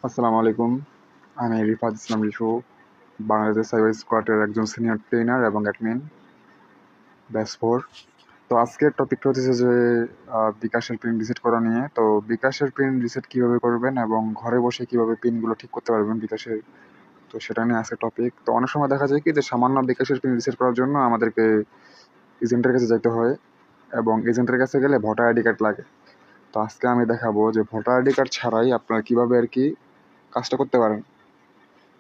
আসসালামু আলাইকুম। আমি রিফাত ইসলাম রিফু, বাংলাদেশ সাইবার স্কোয়াডের একজন সিনিয়র ট্রেনার এবং অ্যাডমিন, ব্যাচ 4। তো আজকের টপিকটা হচ্ছে যে বিকাশের পিন রিসেট করা নিয়ে। তো বিকাশের পিন রিসেট কীভাবে করবেন এবং ঘরে বসে কীভাবে পিনগুলো ঠিক করতে পারবেন বিকাশের, তো সেটা নিয়ে আজকের টপিক। তো অনেক সময় দেখা যায় কি যে সামান্য বিকাশের পিন রিসেট করার জন্য আমাদেরকে এজেন্টের কাছে যেতে হয় এবং এজেন্টের কাছে গেলে ভোটার আইডি কার্ড লাগে। তো আজকে আমি দেখাবো যে ভোটার আইডি কার্ড ছাড়াই আপনারা কীভাবে আর কি কাজটা করতে পারেন।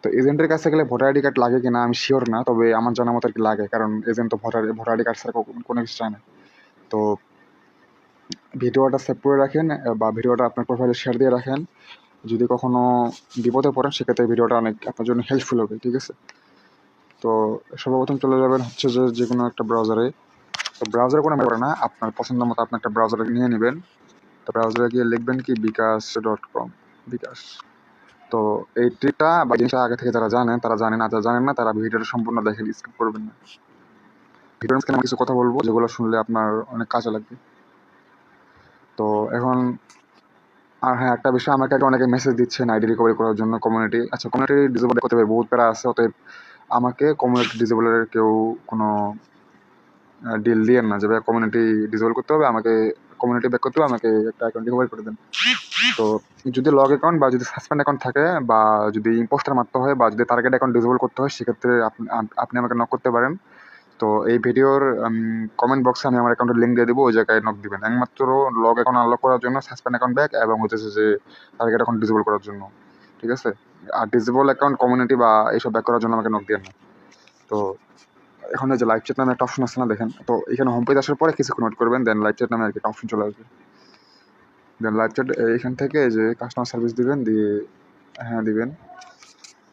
তো এজেন্টের কাছে গেলে ভোটার আইডি কার্ড লাগে কিনা আমি শিওর না, তবে আমার জানা মতো আর কি লাগে, কারণ এজেন্ট তো ভোটার আইডি কার্ড ছাড়া কোনো কিছু চায় না। তো ভিডিওটা সেভ করে রাখেন বা ভিডিওটা আপনার প্রোফাইলে শেয়ার দিয়ে রাখেন। যদি কখনো বিপদে পড়েন সেক্ষেত্রে ভিডিওটা অনেক আপনার জন্য হেল্পফুল হবে, ঠিক আছে? তো সর্বপ্রথম চলে যাবেন হচ্ছে যে কোনো একটা ব্রাউজারে। তো ব্রাউজারে কোনো ব্যাপার না, আপনার পছন্দ মতো আপনি একটা ব্রাউজারে নিয়ে নেবেন। তো ব্রাউজারে গিয়ে লিখবেন কি বিকাশ.com, বিকাশ। তো এই ট্রিকটা বা জিনিসটা আগে থেকে যারা জানেন তারা জানেন, আর যারা জানেন না তারা ভিডিওটা সম্পূর্ণ দেখে স্কিপ করবেন না। ভিডিওর মাঝখানে আমি কিছু কথা বলবো যেগুলো শুনলে আপনার অনেক কাজে লাগবে। তো এখন হ্যাঁ, একটা বিষয়, আমাকে অনেকে মেসেজ দিচ্ছেন আইডি রিকভারি করার জন্য কমিউনিটি। আচ্ছা, কমিউনিটি ডিসেবল করতে হবে, বহুত প্যারা আছে, অতএব আমাকে কমিউনিটি ডিসেবলের কেউ কোনো ডিল দিয়েন না যে ভাই কমিউনিটি ডিসেবল করতে হবে, আমাকে কমিউনিটি ব্যাক করতে হবে, আমাকে একটা অ্যাকাউন্ট রিকভারি করে দেন। তো যদি লগ অ্যাকাউন্ট বা যদি সাসপেন্ড অ্যাকাউন্ট থাকে বা যদি ইম্পোস্টার মারতে হয় বা যদি টার্গেট অ্যাকাউন্ট ডিসেবল করতে হয় সেক্ষেত্রে আপনি আমাকে নক করতে পারেন। তো এই ভিডিওর কমেন্ট বক্সে আমি আমার অ্যাকাউন্টের লিঙ্ক দিয়ে দেবো, ওই জায়গায় নক দিবেন একমাত্র লগ অ্যাকাউন্ট আনলক করার জন্য, সাসপেন্ড অ্যাকাউন্ট ব্যাক এবং হচ্ছে যে টার্গেট অ্যাকাউন্ট ডিসেবল করার জন্য, ঠিক আছে? আর ডিসেবল অ্যাকাউন্ট কমিউনিটি বা এইসব ব্যাক করার জন্য আমাকে নক দিবেন না। তো এখন এই যে লাইভ চ্যাট নামে একটা অপশন আছে না, দেখেন। তো এখানে হোম পেজ আসার পরে কিছুক্ষণ ওয়েট করবেন, দেন লাইভ চ্যাট নামে আর কি একটা অপশন চলে আসবে। দেন লাইভ চ্যাট এখান থেকে এই যে কাস্টমার সার্ভিস দিবেন, দিয়ে হ্যাঁ দিবেন।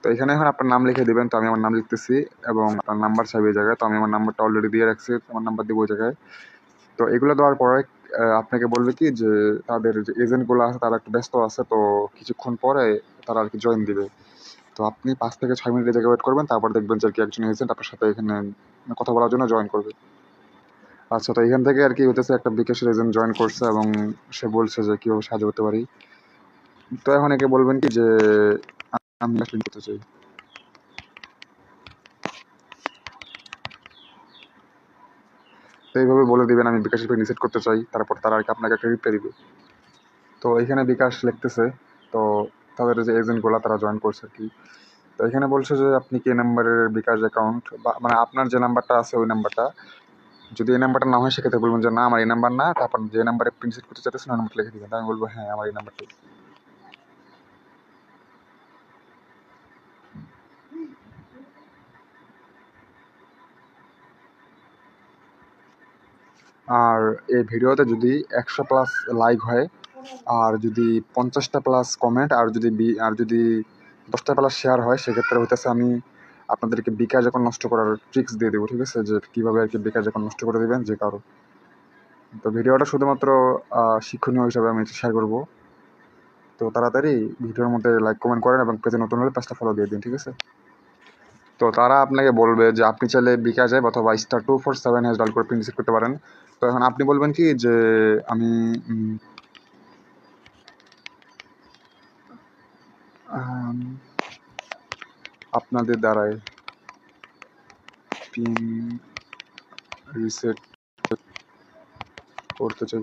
তো এখানে এখন আপনার নাম লিখে দিবেন। তো আমি আমার নাম লিখতেছি এবং আপনার নাম্বার চাইবে এই জায়গায়। তো আমি আমার নাম্বারটা অলরেডি দিয়ে রাখছি, আমার নাম্বার দিব ওই জায়গায়। তো এগুলো দেওয়ার পরে আপনাকে বলবে কি যে তাদের যে এজেন্টগুলো আছে তারা একটু ব্যস্ত আছে, তো কিছুক্ষণ পরে তারা আর কি জয়েন দিবে। তো আপনি 5 থেকে 6 মিনিট এই জায়গায় ওয়েট করবেন, তারপর দেখবেন যে আর কি একজন এজেন্ট আপনার সাথে এখানে কথা বলার জন্য জয়েন করবে। আচ্ছা, তো এখান থেকে আর কি হইতেছে একটা বিকাশের এজেন্ট জয়েন করছে এবং সে বলছে যে কীভাবে সাহায্য করতে পারি। তো এখন একে বলবেন কি যে আমি আসলে করতে চাই। তো এইভাবে বলে দিবেন আমি বিকাশের পিন রিসেট করতে চাই, তারপর তারা আর কি আপনাকে একটা রিপ্লাই দিবে। তো এখানে বিকাশ লিখতেছে, তো তাদের যে এজেন্টগুলো তারা জয়েন করছে আর কি। তো এখানে বলছে যে আপনি কি এই নাম্বারের বিকাশ অ্যাকাউন্ট বা মানে আপনার যে নাম্বারটা আছে ওই নাম্বারটা, যদি এই নাম্বারটা না হয় সেক্ষেত্রে বলবেন যে না আমার এই নাম্বার না, তারপর যে নাম্বারে পিন সেট করতে চাইতেছেন ওই নাম্বারটা লিখে দিবেন। আমি বলবো হ্যাঁ আমার এই নাম্বারটাই। আর এই ভিডিওতে যদি 100+ লাইক হয়, আর যদি 50টা+ কমেন্ট, আর যদি 10টা+ শেয়ার হয়, সেক্ষেত্রে হইতেছে আমি আপনাদেরকে বিকাশ অ্যাকাউন্ট নষ্ট করার ট্রিক্স দিয়ে দেবো, ঠিক আছে? যে কীভাবে আর কি বিকাশ অ্যাকাউন্ট নষ্ট করে দেবেন যে কারো। তো ভিডিওটা শুধুমাত্র শিক্ষণীয় হিসাবে আমি শেয়ার করবো। তো তাড়াতাড়ি ভিডিওর মধ্যে লাইক কমেন্ট করেন এবং পেজে নতুন হলে পেজটা ফলো দিয়ে দিন, ঠিক আছে? তো তারা আপনাকে বলবে যে আপনি চাইলে বিকাশ অ্যাপ অথবা *247# ডায়াল করে পিন রিসেট করতে পারেন। তো এখন আপনি বলবেন কি যে আমি আপনাদের দ্বারাই পিন রিসেট করতে চাই,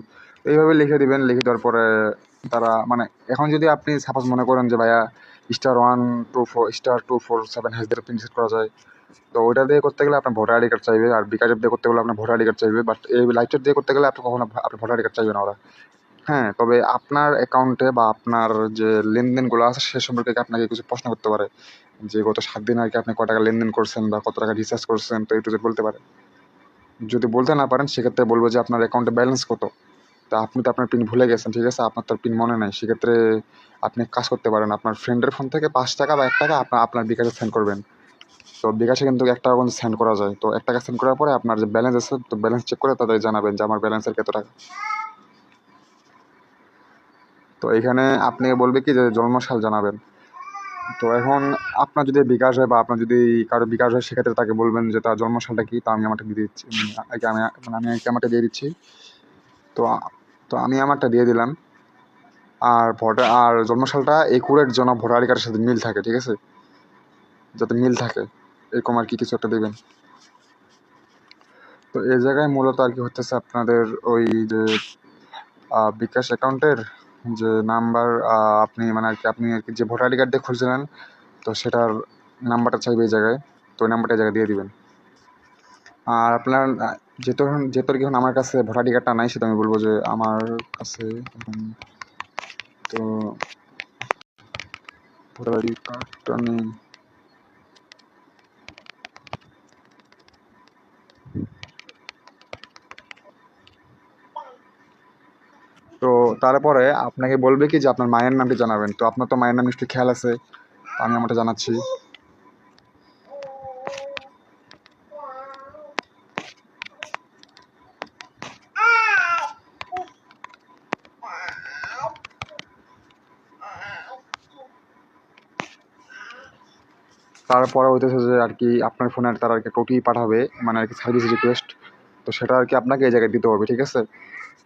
এইভাবে লিখে দিবেন। লিখে দেওয়ার পরে তারা মানে এখন যদি আপনি সাপোজ মনে করেন যে ভাইয়া *124*247# দিয়ে পিন রিসেট করা যায়, তো ওইটা দিয়ে করতে গেলে আপনার ভোটার আইডি কার্ড চাইবে, আর বিকাশ অ্যাপ দিয়ে করতে গেলে আপনার ভোটার আইডি কার্ড চাইবে। বাট এই লাইভ চ্যাট দিয়ে করতে গেলে আপনি কখনো আপনার ভোটার আইডি কার্ড চাইবে না ওরা। হ্যাঁ, তবে আপনার অ্যাকাউন্টে বা আপনার যে লেনদেনগুলো আছে সে সম্পর্কে আপনাকে কিছু প্রশ্ন করতে পারে, যে গত 7 দিন আর কি আপনি কত টাকা লেনদেন করছেন বা কত টাকা রিচার্জ করছেন, তো একটু বলতে পারে। যদি বলতে না পারেন সেক্ষেত্রে বলবো যে আপনার অ্যাকাউন্টে ব্যালেন্স কত। তা আপনি তো আপনার পিন ভুলে গেছেন, ঠিক আছে? আপনার তো পিন মনে নাই, সেক্ষেত্রে আপনি কাজ করতে পারেন, আপনার ফ্রেন্ডের ফোন থেকে 5 টাকা বা 1 টাকা আপনার বিকাশে সেন্ড করবেন। তো বিকাশে কিন্তু 1 টাকা কিন্তু সেন্ড করা যায়। তো 1 টাকা সেন্ড করার পরে আপনার যে ব্যালেন্স আছে, তো ব্যালেন্স চেক করে তাদের জানাবেন যে আমার ব্যালেন্সের কত টাকা। তো এখানে আপনি বলবে কি যে জন্মসাল জানাবেন। তো এখন আপনার যদি বিকাশ হয় বা আপনার যদি কারো বিকাশ হয় সেক্ষেত্রে তাকে বলবেন যে তার জন্মসালটা কি, তা আমি আমারটা দিয়ে দিচ্ছি, আমি আমারটা দিয়ে দিচ্ছি। তো তো আমি আমারটা দিয়ে দিলাম। আর জন্মসালটা একুরেট যেন ভোটার আইডি কার্ডের সাথে মিল থাকে, ঠিক আছে, যাতে মিল থাকে এরকম আর কি কিছু একটা দেবেন। তো এই জায়গায় মূলত আর কি হচ্ছে আপনাদের ওই যে বিকাশ অ্যাকাউন্টের যে নাম্বার আপনি মানে আর কি আপনি আর কি যে ভোটার আইডি কার্ড দিয়ে খুলছিলেন, তো সেটার নাম্বারটা চাইবে এই জায়গায়, তো ওই নাম্বারটা এই জায়গায় দিয়ে দিবেন। আর আপনার যেহেতু আর কি এখন আমার কাছে ভোটার আইডি কার্ডটা নাই, সেটা আমি বলবো যে আমার কাছে তো ভোটার আইডি কার্ডটা নেই। তো তারপরে আপনাকে বলবে কি যে আপনার মায়ের নামটি জানাবেন। তো আপনার তো মায়ের নাম নিশ্চয়ই খেয়াল আছে, আমি আমারটা জানাচ্ছি। তারপরে হইতেছে যে আর কি আপনার ফোনে তারা আর কি একটা ওটিপি পাঠাবে, মানে আর কি সার্ভিস রিকোয়েস্ট। তো সেটা আর কি আপনাকে এই জায়গায় দিতে হবে, ঠিক আছে।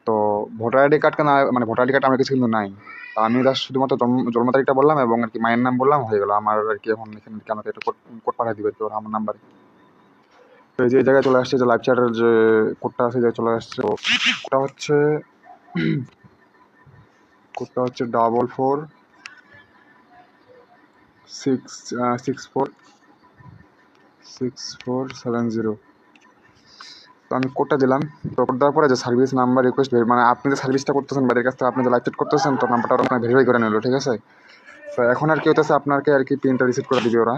তো ভোটার আইডি কার্ড কেন, মানে ভোটার আইডি কার্ড আমার কাছে কিন্তু নাই। তা আমি জাস্ট শুধুমাত্র জন্ম তারিখটা বললাম এবং আর কি মায়ের নাম বললাম, হয়ে গেল আমার আর কি। এখন এখানে কি আমাকে একটা কোড পাঠিয়ে দিবে তো আমার নাম্বারে। তো এই যে এই জায়গায় চলে আসছে যে লাইভ চ্যাটের যে কোডটা আছে, যে চলে আসছে। তো কোডটা হচ্ছে 44646470। তো আমি কোডটা দিলাম। তো কোড দেওয়ার পরে যে সার্ভিস নাম্বার রিকোয়েস্ট, মানে আপনি যে সার্ভিসটা করতেছেন বাইরের কাছ থেকে, আপনি যে লাইভ চ্যাট করতেছেন, তো নাম্বারটা আপনার ভেরিফাই করে নিল, ঠিক আছে। তো এখন আর কি হতেছে আপনাকে আর কি পিনটা রিসেট করে দিবে ওরা।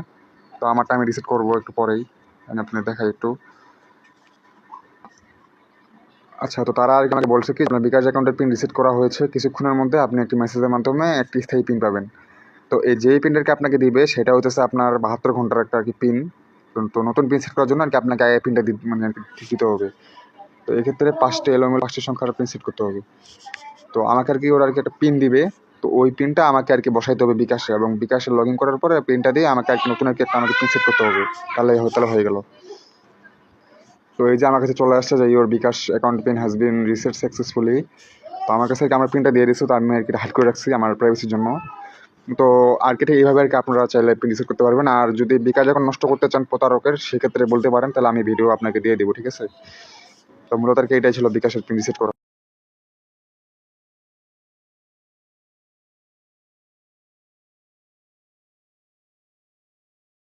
তো আমারটা আমি রিসেট করবো একটু পরেই, আমি আপনাকে দেখাই একটু। আচ্ছা, তো তারা আর কি আমাকে বলছে কি আপনার বিকাশ অ্যাকাউন্টের পিন রিসেট করা হয়েছে, কিছুক্ষণের মধ্যে আপনি একটি মেসেজের মাধ্যমে একটি স্থায়ী পিন পাবেন। তো এই যেই পিনটাকে আপনাকে দিবে সেটা হচ্ছে আপনার 72 ঘন্টার একটা আর কি পিন। তো নতুন পিন সেট করার জন্য আর কি আপনাকে আগে পিনটা মানে আর কি দিতে হবে। তো এক্ষেত্রে 5টা এলোমেলো 5টি সংখ্যার পিন সেট করতে হবে। তো আমাকে আর কি ওরা আর কি একটা পিন দিবে। তো ওই পিনটা আমাকে আর কি বসাইতে হবে বিকাশে, এবং বিকাশে লগ ইন করার পরে পিনটা দিয়ে আমাকে আর কি নতুন আর কি একটা আমাকে পিন সেট করতে হবে। তাহলে হয়ে গেল। তো এই যে আমার কাছে চলে আসছে যে your bKash account pin has been reset successfully. তো আমার কাছে আর কি আমার পিনটা দিয়ে দিচ্ছে, তো আমি আর কি হাইড করে রাখছি আমার প্রাইভেসির জন্য। তো আর কি এইভাবে আর কি আপনারা চাইলে পিন রিসেট করতে পারবেন। আর যদি বিকাশ যখন নষ্ট করতে চান প্রতারকের, সেক্ষেত্রে বলতে পারেন, তাহলে আমি ভিডিও আপনাকে দিয়ে দিব, ঠিক আছে। তো মূলত আর কি এটাই ছিল বিকাশের পিন রিসেট করা।